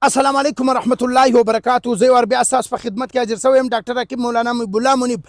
السلام علیکم ورحمت الله وبرکاتہ. زه ور بیا اساس په خدمت کې حاضر شوی یم. ډاکټر حکیم مولانا محب الله منیب.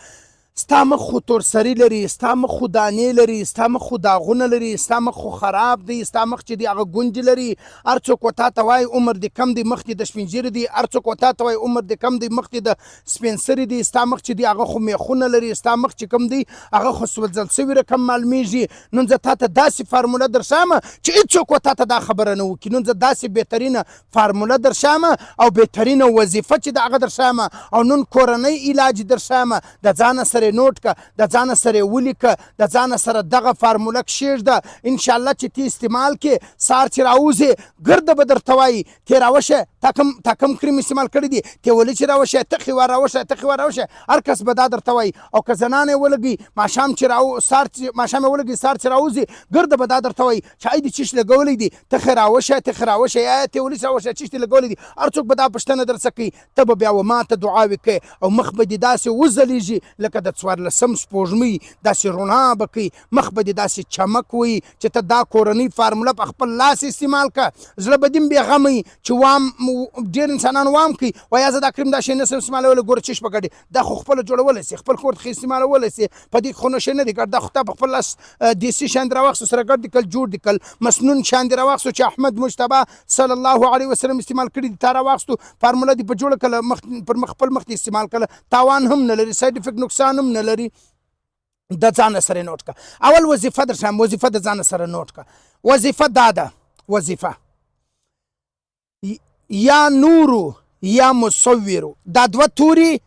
ستا مخ خو تورسري لري، ستا مخ خو دانې لري، ستا مخ خو داغونه لري، ستا مخ خو خراب دی، ستا مخ چې دی هغه ګونجې لري. هر څوک ورته ته وایي عمر دې کم دی، مخ دې د سپین ږیري دی. هر څوک ورته ته وایي عمر دې کم دی، مخ دې د سپین سري دی. ستا مخ چې دی هغه خو میخونه لري، ستا مخ چې کم دی هغه خو سوځل سوي رقم معلومیږي. نن زه تا ته داسې فارموله درښیم چې هېڅوک ورته ته دا خبره نه وکړي. نن زه داسې بهترینه فارموله درښیم او بهترینه وظیفه چې د هغه درښیم او نن کورنۍ علاج درښیم. د ځانه سره نوټ که، د ځان سره ولیکه، د ځان سره دغه فارموله کښېږده. انشاءالله چې تی استعمال کې سهار چې راوځې ګرده به درته وایي تی راوشه تا کم کریم استعمال کړی دی، تی ولې چې راوشه تخې وار راوشه تخې وار راوشه. هر کس به دا درته وایي. او که زنان یې ولګي ماښام یې ولګي سهار چې راوځي ګرده به دا درته وایي چې ای دې چیش لګولی دی، تخې راوشه تخې راوشه یا تی ولې راوشه چیش دې لګولی دی. هر څوک به دا پوښتنه درڅه کوي. ته به بیا ماته دعاوې کوې او مخ به دې داسې وځلیږي لکه د څوارلسم سپوږمۍ، داسې رڼا به کوي، مخ به دې داسې چمک وي چې ته دا کورنۍ فارموله په خپل لاس استعمال کړه. زړه به دې بېغمه وي چې ډېر انسانان وام کوي وایي زه دا کریم دا شی نشم استعمالولی. ګوره چشم په ګډې دا خو خپله جوړولی سي، خپل کور ته استعمالولی سي، په دې خو نشی نه دی ګډ. دا خو تا په خپل لاس دیسي شیان دې راواخیستو، سره ګډ دې کړل جوړ دې کړل، مسنون شیان دې راواخیستو چې احمد مجتبی صلی الله علیه وسلم استعمال کړي دي، تا راواخیستو فارموله دې په جوړه کړله، پر خپل مخ دې استعمال کړله، تاوان هم نه لري، ساید افیکټ نقصان هم نه لري. د ځان سره نوٹ کا. اول وظیفه درشم، وظیفه د ځان سره نوٹ کا. وظیفه دا ده، وظیفه یا نورو یا مصورو، دا دوه توري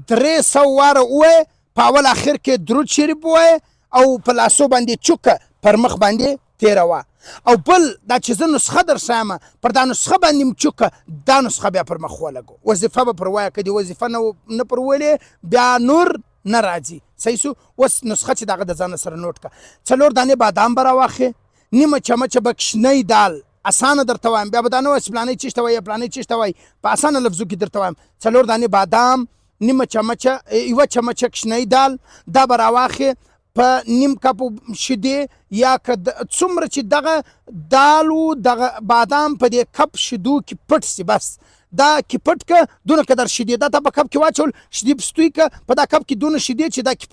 300 واره ووایه، په اول اخر کې درود شریف ووایه او په لاسو باندې چوکه پر مخ باندې تیروه. او بل دا چې زه نسخه درښیم پر دا نسخه باندې چوکه، دا نسخه بیا پر مخ ولګو. وظیفه به پر وایه، که دې وظیفه نه پر ویلې بیا نور نه راځي. صحیح سو. اوس نسخه چې دغه د ځان سره نوټ کا. 4 دانې بادام به راواخې، نیمه چمچه به کشنۍ دال، اسانه درته وایم، بیا به دا نه وایي چې پلانۍ چیش ته وایي پلانۍ چیش ته وایي، په اسانه لفظو کې درته وایم. 4 دانې بادام، نیمه چمچه 1 چمچه کشنۍ دال، دا به راواخې په نیم کپ شیدې، یا که څومره چې دغه دال و دغه بادام په دې کپ شیدو کې پټ سي، بس دا کې پټ که دونه قدر شیدې دا ته په کپ کې واچول، شیدې په ستوی که په دا کپ کې دونه شیدې چې دا کې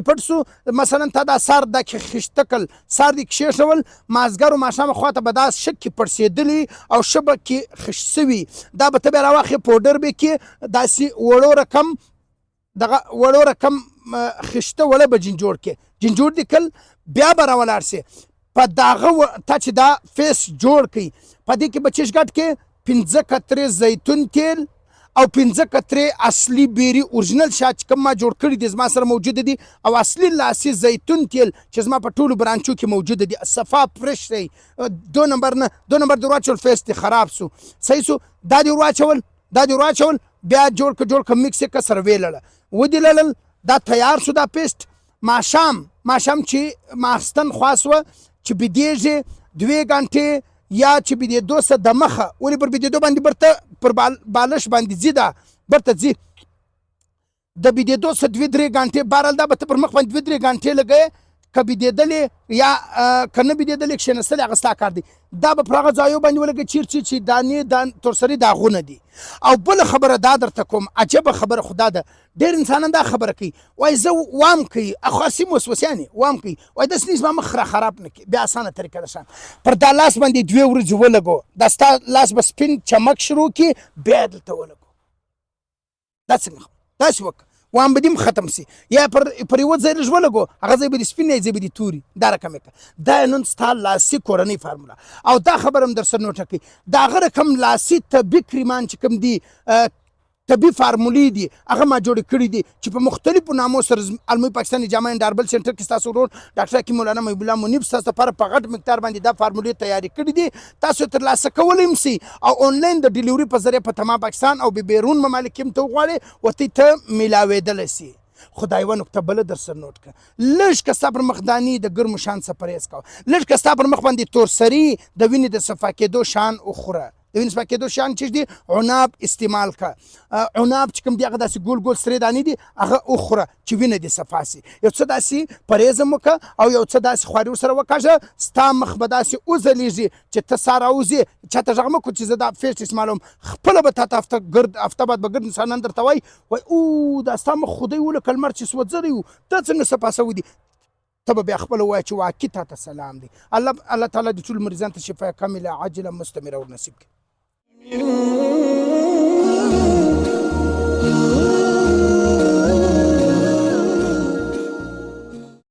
پټ سو مثلا تا دا سار دا کې خشته کړل، سار دې کښېښول، مازدیګر و ماښام خواته به دا شګ کې پړسېدلي او ښه به کې خشت سوي، دا به ته بیا راواخې پوډر به کې داسې وړو رقم خشته وله به جنجوړ کې جنجوړ دې کړل. بیا به راولاړ سي په داغه تا چې دا فیس جوړ کړي، په دې کې به چشګټ کې 15 قطرې زیتون تیل او 15 قطرې اصلي بیري اورجینل شات چې کوم ما جوړ کړي دي زما سره موجوده دي، او اصلي لاسي زیتون تیل چې زما په ټولو برانچو کې موجوده دي، صفا فرش دی. 2 نمبر دې واچول فیس دې خراب سو. صحیح سو. دا دې واچول بیا جوړ که میکس یې که سره ویلله ودې لړل، دا تیار سو دا پیسټ. ماښام چې ماخستن خوا سوه چې بېدېږي 2 غنټې یا چې بېدېدو سه د مخه، ولې پر بېدېدو باندې برته پر بالش باندې ځي، دا برته ځي د بېدېدو سه 2-3 غنټې بهرحال دا به ته پر مخ باندې 2-3 غنټې لګوې، که بېدېدلې یا که نه بېدېدلې کښېنستلې هغه ستا کار دی. دا به پر هغه ځایو باندې ولګوې چیرې چې دانې تورسري داغونه دي. او بله خبره دا درته کوم، عجبه خبره خو دا ده، ډېر انسانان دا خبره کوي وایي زه وام کوي خاصې وسوسیانې وام کوي وایي داسې نه زما مخ را خراب نه کړي. بیا اسانه طریقه ده، پر دا لاس باندې 2 ورځې ولګو، دا ستا لاس به سپین چمک شروع کړي، بیا دلته ولګو. دا څنګه داسې وکړه وام به دې ختم سي، یا پر یوه ځای لږ ولګو، هغه ځای به دې سپین ځای به دې توري، دا رقم یې کړه. دا نن ستا لاسي کورنۍ فارموله. او دا خبره هم در سره نوټه کړئ، د هغه رقم لاسي طبي کریمان چې کوم دي طبي فارمولې دي هغه ما جوړې کړي دي چې په مختلفو نامو سره علمي پاکستاني جامع اینډ هربل سنټر کې ستاسو ورور ډاکټر حکیم مولانا محب الله منیب ستاسو لپاره په غټ مقدار باندې دا فارمولې تیارې کړي دي. تاسو ترلاسه کولی هم سي او آنلاین د ډیلیوري په ذریعه په تمام پاکستان او بیرون ممالک کې هم ته وغواړې ورته ته میلاوېدلی سي. خدای یوه نکته بله در سره نوټ کړه، لږ که ستا پر مخ دانې د ګرمو شان څه پرهیز کوه، لږ که ستا پر مخ باندې تورسري د وینې د صفا کېدو شان وخوره، د وینې صفا کېدو شیان چې دي عناب استعمال کا. عناب چې کوم دی هغه داسې ګول ګول سرې دانې دي هغه وخوره چې وینه دې صفا سي. یو څه داسې پرهیز هم وکړه او یو څه داسې خواري ورسره وکاږه، ستا مخ به داسې وځلیږي چې ته ساه راوځې. چاته غږ مه کړو چې زه دا فیس استعمالوم، خپله به تا ته هفته بعد به ګرد انسانان درته وایي او دا ستا مخ خدای ولکه لمر چې سوځلی و ته څنګه صفا سوي دي. ته به بیا خپله ووایه چې واقعي تا ته سلام دی. الله تعالی د ټولو مریضانو ته شفا کامله عاجله مستمره ورنصیب کړي.